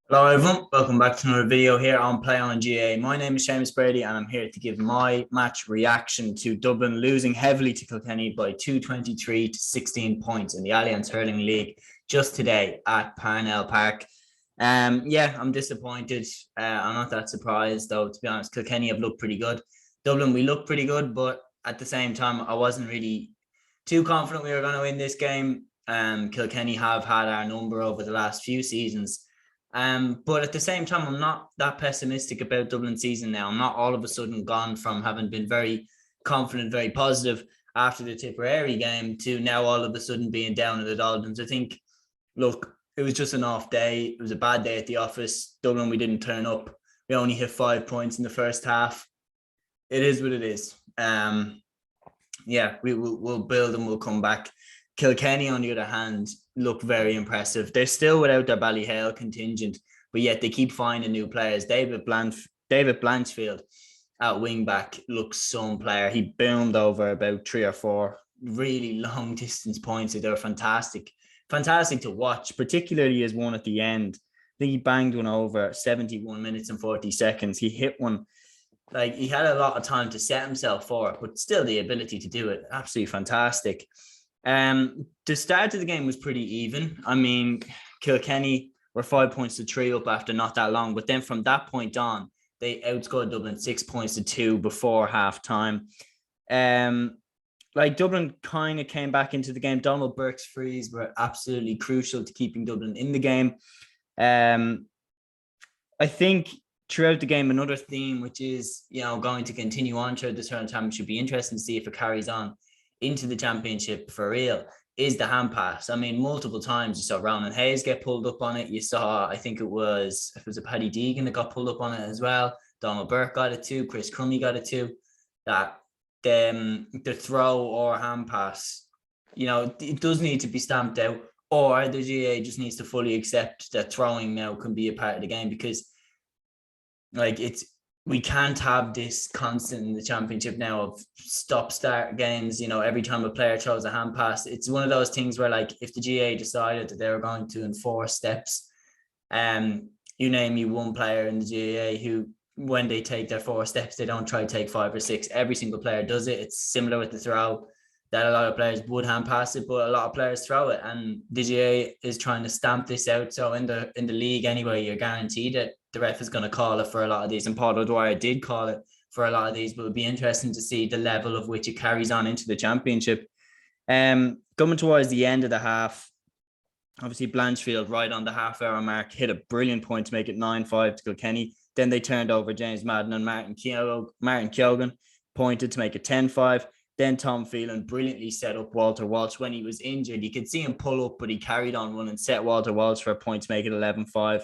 Hello everyone, welcome back to another video here on Play on GAA. My name is Seamus Brady and I'm here to give my match reaction to Dublin losing heavily to Kilkenny by 223 to 16 points in the Allianz Hurling League just today at Parnell Park. I'm disappointed. I'm not that surprised though, to be honest. Kilkenny have looked pretty good. Dublin, we look pretty good, but at the same time, I wasn't really too confident we were going to win this game. Kilkenny have had our number over the last few seasons. But at the same time, I'm not that pessimistic about Dublin season now. I'm not all of a sudden gone from having been very confident, very positive after the Tipperary game to now all of a sudden being down at the Dolphins. I think, look, it was just an off day. It was a bad day at the office. Dublin, we didn't turn up. We only hit 5 points in the first half. It is what it is. We'll build and we'll come back. Kilkenny, on the other hand, look very impressive. They're still without their Ballyhale contingent, but yet they keep finding new players. David Blanchfield at wing back looks some player. He boomed over about 3 or 4 really long distance points. They were fantastic to watch, particularly as one at the end. I think he banged one over 71 minutes and 40 seconds. He hit one, like he had a lot of time to set himself for it, but still the ability to do it, absolutely fantastic. The start of the game was pretty even. I mean, Kilkenny were 5 points to 3 up after not that long, but then from that point on, they outscored Dublin 6 points to 2 before half time. Dublin kind of came back into the game. Donald Burke's frees were absolutely crucial to keeping Dublin in the game. I think throughout the game, another theme which is going to continue on throughout this tournament should be interesting to see if it carries on into the championship for real, is the hand pass. I mean, multiple times you saw Ronan Hayes get pulled up on it. You saw, I think it was a Paddy Deegan that got pulled up on it as well. Donald Burke got it too. Chris Crummey got it too. That the throw or hand pass, it does need to be stamped out, or the GAA just needs to fully accept that throwing now can be a part of the game, because we can't have this constant in the championship now of stop-start games. Every time a player throws a hand pass, it's one of those things where, if the GAA decided that they were going to enforce steps, you name me one player in the GAA who, when they take their 4 steps, they don't try to take 5 or 6. Every single player does it. It's similar with the throw, that a lot of players would hand pass it, but a lot of players throw it, and the GAA is trying to stamp this out. So in the league anyway, you're guaranteed that the ref is going to call it for a lot of these, and Paul O'Dwyer did call it for a lot of these, but it would be interesting to see the level of which it carries on into the championship. Coming towards the end of the half, obviously Blanchfield right on the half-hour mark hit a brilliant point to make it 9-5 to Kilkenny. Then they turned over James Madden and Martin Keoghan, pointed to make it 10-5. Then Tom Phelan brilliantly set up Walter Walsh when he was injured. You could see him pull up, but he carried on one and set Walter Walsh for a point to make it 11-5.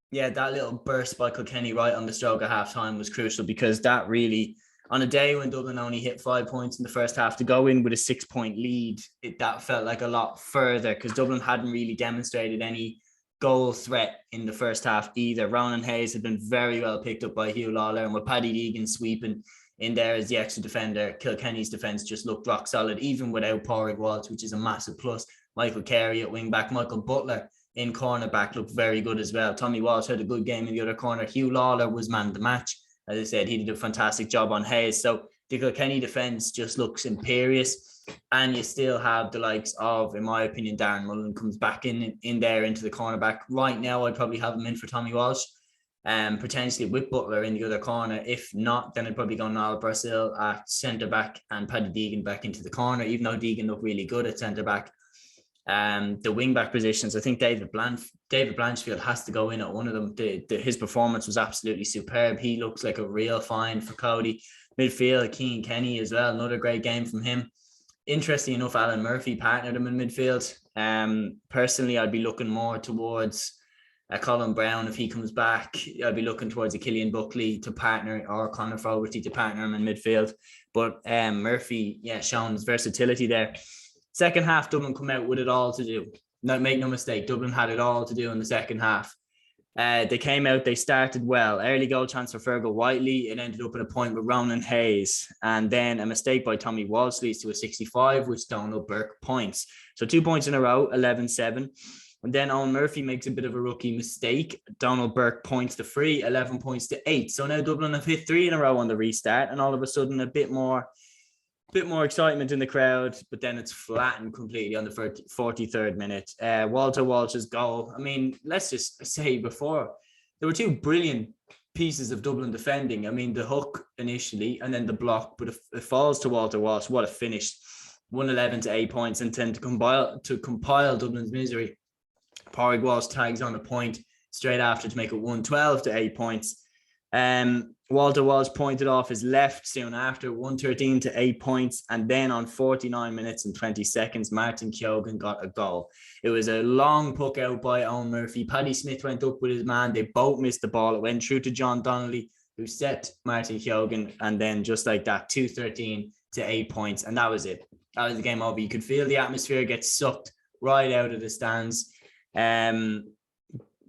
That little burst by Kilkenny right on the stroke of half-time was crucial, because that really, on a day when Dublin only hit 5 points in the first half, to go in with a 6-point lead, that felt like a lot further, because Dublin hadn't really demonstrated any goal threat in the first half either. Ronan Hayes had been very well picked up by Huw Lawlor, and with Paddy Deegan sweeping in there as the extra defender, Kilkenny's defence just looked rock solid, even without Pádraig Walsh, which is a massive plus. Michael Carey at wing back, Michael Butler in cornerback looked very good as well. Tommy Walsh had a good game in the other corner. Huw Lawlor was man of the match. As I said, he did a fantastic job on Hayes. So the Kilkenny defence just looks imperious. And you still have the likes of, in my opinion, Darren Mullen comes back in there into the cornerback. Right now, I'd probably have him in for Tommy Walsh, potentially with Butler in the other corner. If not, then I'd probably go Niall Brazil at centre back and Paddy Deegan back into the corner, even though Deegan looked really good at centre back. The wing back positions, I think David Blanchfield has to go in at one of them. His performance was absolutely superb. He looks like a real find for Cody. Midfield, Cian Kenny as well, another great game from him. Interesting enough, Alan Murphy partnered him in midfield. Personally, I'd be looking more towards Colin Brown if he comes back. I'd be looking towards a Killian Buckley to partner, or Conor Fogarty to partner him in midfield. But Murphy, shown his versatility there. Second half, Dublin come out with it all to do. Make no mistake, Dublin had it all to do in the second half. They came out, they started well. Early goal chance for Fergal Whiteley. It ended up at a point with Ronan Hayes. And then a mistake by Tommy Walsh leads to a 65, which Donald Burke points. So 2 points in a row, 11-7. And then Owen Murphy makes a bit of a rookie mistake. Donald Burke points the free, 11 points to 8. So now Dublin have hit 3 in a row on the restart, and all of a sudden a bit more excitement in the crowd, but then it's flattened completely on the 43rd minute. Walter Walsh's goal. I mean, let's just say before, there were 2 brilliant pieces of Dublin defending. I mean, the hook initially and then the block, but it falls to Walter Walsh. What a finish. 111 to 8 points, and then to compile Dublin's misery, Pádraig Walsh tags on a point straight after to make it 112 to 8 points. Walter Walsh pointed off his left soon after, 113 to 8 points, and then on 49 minutes and 20 seconds, Martin Keoghan got a goal. It was a long puck out by Owen Murphy. Paddy Smith went up with his man. They both missed the ball. It went through to John Donnelly, who set Martin Keoghan, and then just like that, 213 to 8 points, and that was it. That was the game over. You could feel the atmosphere get sucked right out of the stands.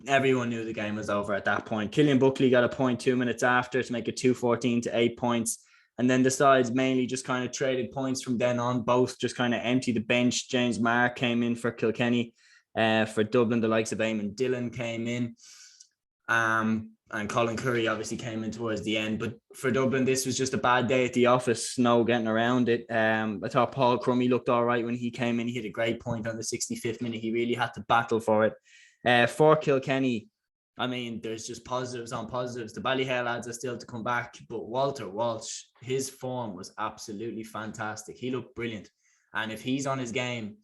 Everyone knew the game was over at that point. Killian Buckley got a point 2 minutes after to make it 214 to 8 points. And then the sides mainly just kind of traded points from then on. Both just kind of emptied the bench. James Marr came in for Kilkenny. For Dublin, the likes of Eamon Dillon came in. And Colin Curry obviously came in towards the end. But for Dublin, this was just a bad day at the office. No getting around it. I thought Paul Crummy looked all right when he came in. He hit a great point on the 65th minute. He really had to battle for it. For Kilkenny, I mean, there's just positives on positives. The Ballyhale lads are still to come back, but Walter Walsh, his form was absolutely fantastic. He looked brilliant. And if he's on his game,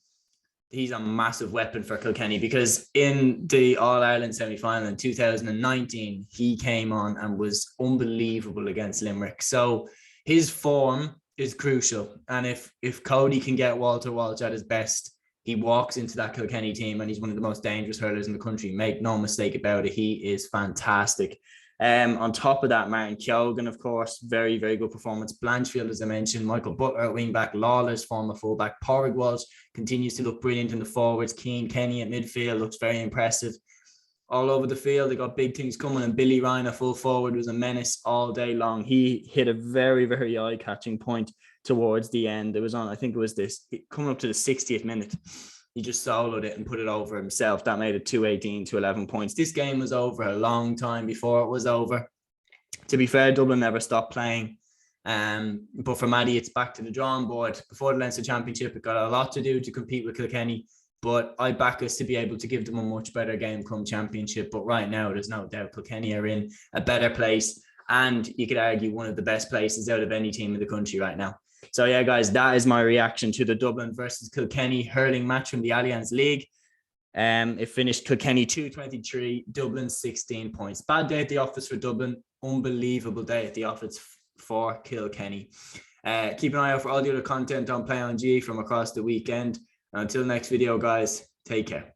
he's a massive weapon for Kilkenny, because in the All-Ireland semi-final in 2019, he came on and was unbelievable against Limerick. So his form is crucial. And if Cody can get Walter Walsh at his best, he walks into that Kilkenny team and he's one of the most dangerous hurlers in the country. Make no mistake about it. He is fantastic. On top of that, Martin Keoghan, of course, very, very good performance. Blanchfield, as I mentioned, Michael Butler at wing back, Lawlor's former fullback. Pádraig Walsh continues to look brilliant in the forwards. Cian Kenny at midfield looks very impressive. All over the field, they got big things coming, and Billy Ryan, a full forward, was a menace all day long. He hit a very, very eye-catching point towards the end. It was on, I think it was this, coming up to the 60th minute. He just soloed it and put it over himself. That made it 218 to 11 points. This game was over a long time before it was over. To be fair, Dublin never stopped playing. But for Maddie, it's back to the drawing board. Before the Leinster Championship, it got a lot to do to compete with Kilkenny. But I back us to be able to give them a much better game come Championship. But right now, there's no doubt Kilkenny are in a better place. And you could argue one of the best places out of any team in the country right now. So yeah, guys, that is my reaction to the Dublin versus Kilkenny hurling match from the Allianz League. It finished Kilkenny 2-23, Dublin 16 points. Bad day at the office for Dublin. Unbelievable day at the office for Kilkenny. Keep an eye out for all the other content on Play on G from across the weekend. Until next video, guys, take care.